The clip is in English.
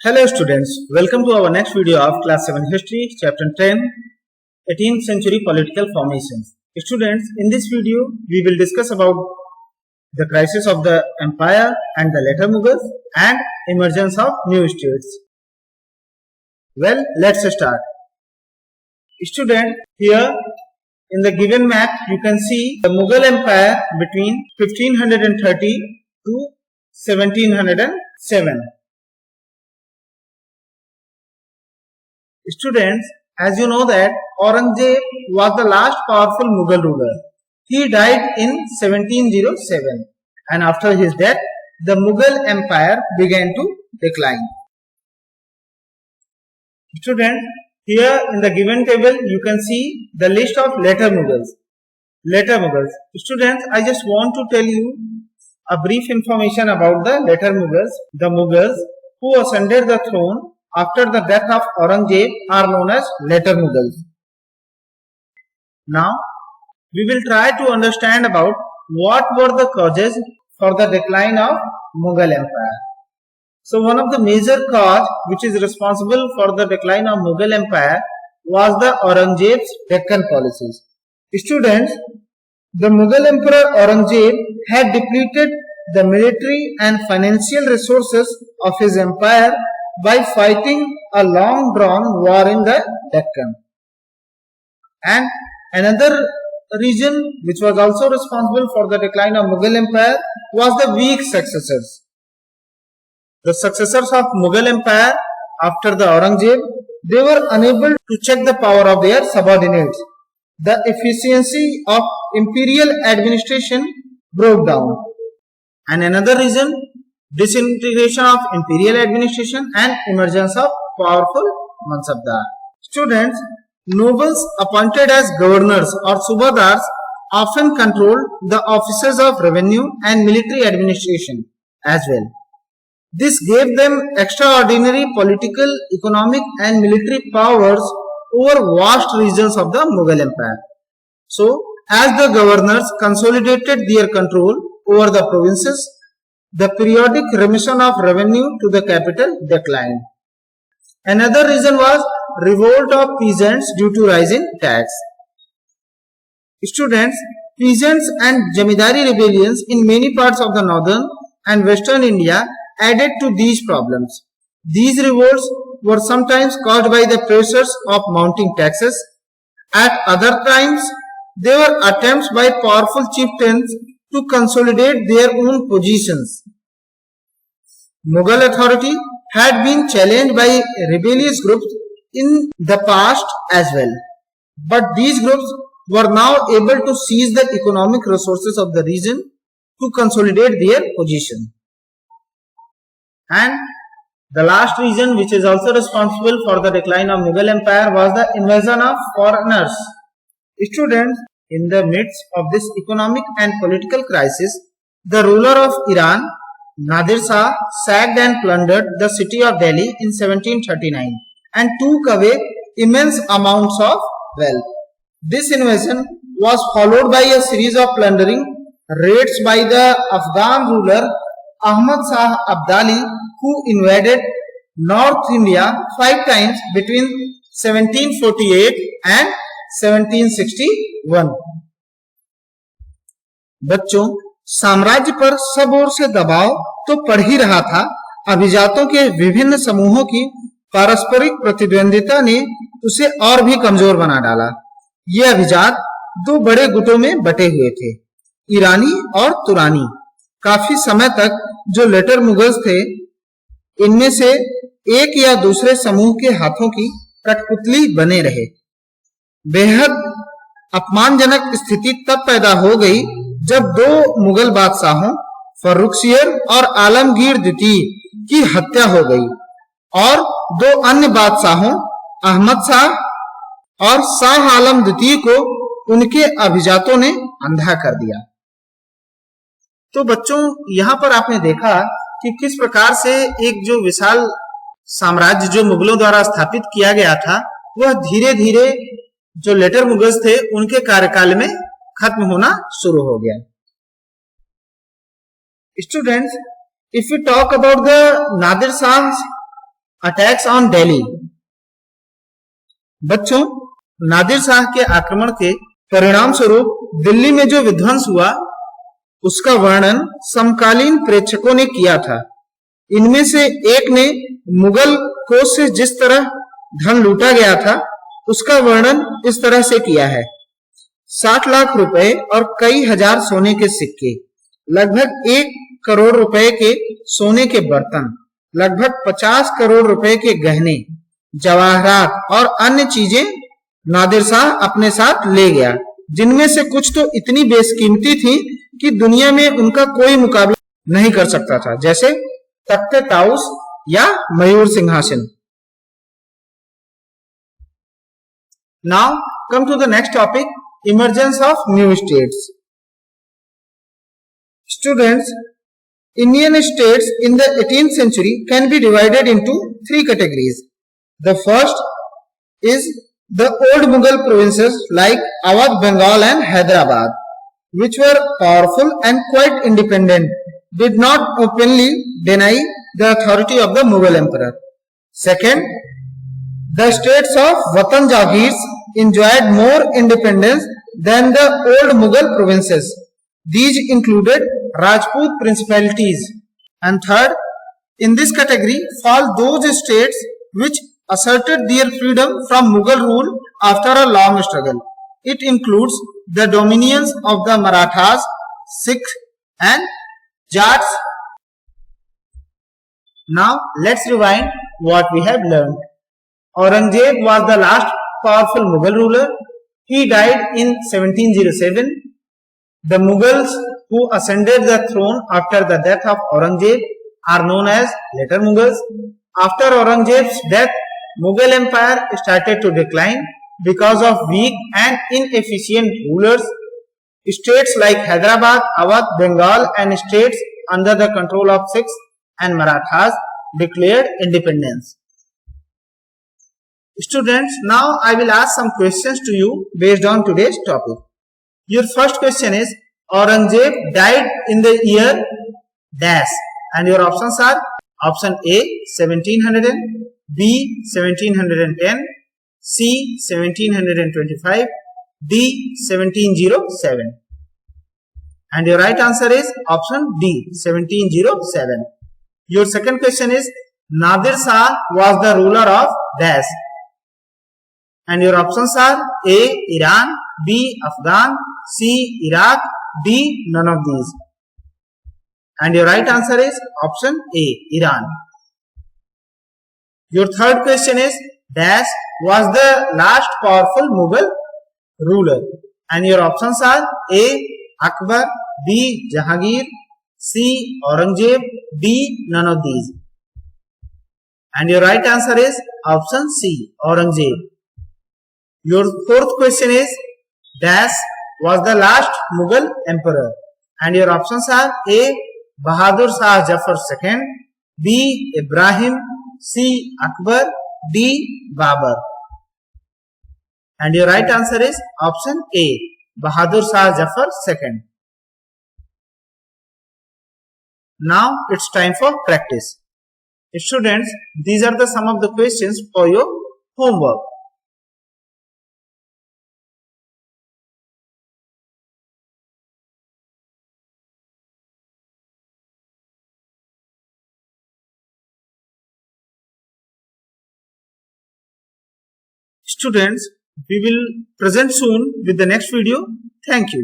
Hello students, welcome to our next video of class 7 history chapter 10 18th century political formations. Students, in this video we will discuss about the crisis of the empire and the later Mughals and emergence of new states. Well, let's start. Student, here in the given map you can see the Mughal empire between 1530 to 1707. Students, as you know that Aurangzeb was the last powerful Mughal ruler. He died in 1707 and after his death, the Mughal empire began to decline. Students, here in the given table you can see the list of later Mughals. Students, I just want to tell you a brief information about the later Mughals. The Mughals who ascended the throne after the death of Aurangzeb are known as later Mughals. Now, we will try to understand about what were the causes for the decline of Mughal empire. So, one of the major cause which is responsible for the decline of Mughal empire was the Aurangzeb's Deccan policies. Students, the Mughal emperor Aurangzeb had depleted the military and financial resources of his empire by fighting a long-drawn war in the Deccan. And another region which was also responsible for the decline of Mughal empire was the weak successors. The successors of Mughal empire after the Aurangzeb, they were unable to check the power of their subordinates. The efficiency of imperial administration broke down. And another reason, disintegration of imperial administration and emergence of powerful mansabdar. Students, nobles appointed as governors or subadars often controlled the offices of revenue and military administration as well. This gave them extraordinary political, economic and military powers over vast regions of the Mughal empire. So, as the governors consolidated their control over the provinces, the periodic remission of revenue to the capital declined. Another reason was revolt of peasants due to rising tax. Students, peasants and Jamidari rebellions in many parts of the northern and western India added to these problems. These revolts were sometimes caused by the pressures of mounting taxes. At other times, they were attempts by powerful chieftains to consolidate their own positions. Mughal authority had been challenged by rebellious groups in the past as well, but these groups were now able to seize the economic resources of the region to consolidate their position. And the last reason which is also responsible for the decline of Mughal empire was the invasion of foreigners. Students, in the midst of this economic and political crisis, the ruler of Iran, Nadir Shah, sacked and plundered the city of Delhi in 1739 and took away immense amounts of wealth. This invasion was followed by a series of plundering raids by the Afghan ruler Ahmad Shah Abdali, who invaded North India 5 times between 1748 and 1761. बच्चों, साम्राज्य पर सब ओर से दबाव तो पड़ ही रहा था। अभिजातों के विभिन्न समूहों की पारस्परिक प्रतिद्वंदिता ने उसे और भी कमजोर बना डाला। ये अभिजात दो बड़े गुटों में बटे हुए थे, ईरानी और तुरानी। काफी समय तक जो लेटर मुगल्स थे, इनमें से एक या दूसरे समूह के हाथों की कठपुतली बने रहे। बेहद अपमानजनक स्थिति तब पैदा हो गई जब दो मुगल बादशाहों फर्रुखसियर और आलमगीर द्वितीय की हत्या हो गई और दो अन्य बादशाहों अहमद शाह और शाह आलम द्वितीय को उनके अभिजातों ने अंधा कर दिया। तो बच्चों, यहाँ पर आपने देखा कि किस प्रकार से एक जो विशाल साम्राज्य जो मुगलों द्वारा स्थापित किया गया था, वह धीरे धीरे जो लेटर मुगल्स थे उनके कार्यकाल में खत्म होना शुरू हो गया। Students, if we talk about the Nadir Shah's attacks on Delhi. बच्चों, नादिर शाह के आक्रमण के परिणाम स्वरूप दिल्ली में जो विध्वंस हुआ उसका वर्णन समकालीन प्रेक्षकों ने किया था। इनमें से एक ने मुगल कोष से जिस तरह धन लूटा गया था उसका वर्णन इस तरह से किया है। 60 लाख रुपए और कई हजार सोने के सिक्के, लगभग 1 करोड़ रुपए के सोने के बर्तन, लगभग 50 करोड़ रुपए के गहने, जवाहरात और अन्य चीजें नादिर शाह अपने साथ ले गया, जिनमें से कुछ तो इतनी बेशकीमती थी कि दुनिया में उनका कोई मुकाबला नहीं कर सकता था, जैसे तख्ते ताउस या मयूर सिंहासन। Now come to the next topic, emergence of new states. Students, Indian states in the 18th century can be divided into 3 categories. The first is the old Mughal provinces like Awadh, Bengal and Hyderabad, which were powerful and quite independent, did not openly deny the authority of the Mughal emperor. Second, the states of Watan Jagirs enjoyed more independence than the old Mughal provinces. These included Rajput principalities. And third, in this category fall those states which asserted their freedom from Mughal rule after a long struggle. It includes the dominions of the Marathas, Sikhs and Jats. Now let's rewind what we have learned. Aurangzeb was the last powerful Mughal ruler. He died in 1707. The Mughals who ascended the throne after the death of Aurangzeb are known as later Mughals. After Aurangzeb's death, Mughal empire started to decline because of weak and inefficient rulers. States like Hyderabad, Awadh, Bengal and states under the control of Sikhs and Marathas declared independence. Students, now I will ask some questions to you based on today's topic. Your first question is, Aurangzeb died in the year dash, and your options are option A 1700, B 1710, C 1725, D 1707. And your right answer is option D 1707. Your second question is, Nadir Shah was the ruler of dash. And your options are A Iran, B Afghan, C Iraq, D none of these. And your right answer is option A Iran. Your third question is, dash was the last powerful Mughal ruler. And your options are A Akbar, B Jahangir, C Aurangzeb, D none of these. And your right answer is option C Aurangzeb. Your fourth question is, dash was the last Mughal emperor. And your options are A Bahadur Shah Jafar II, B Ibrahim, C Akbar, D Babur. And your right answer is option A Bahadur Shah Jafar II. Now it's time for practice. Students, these are the some of the questions for your homework. Students, we will present soon with the next video. Thank you.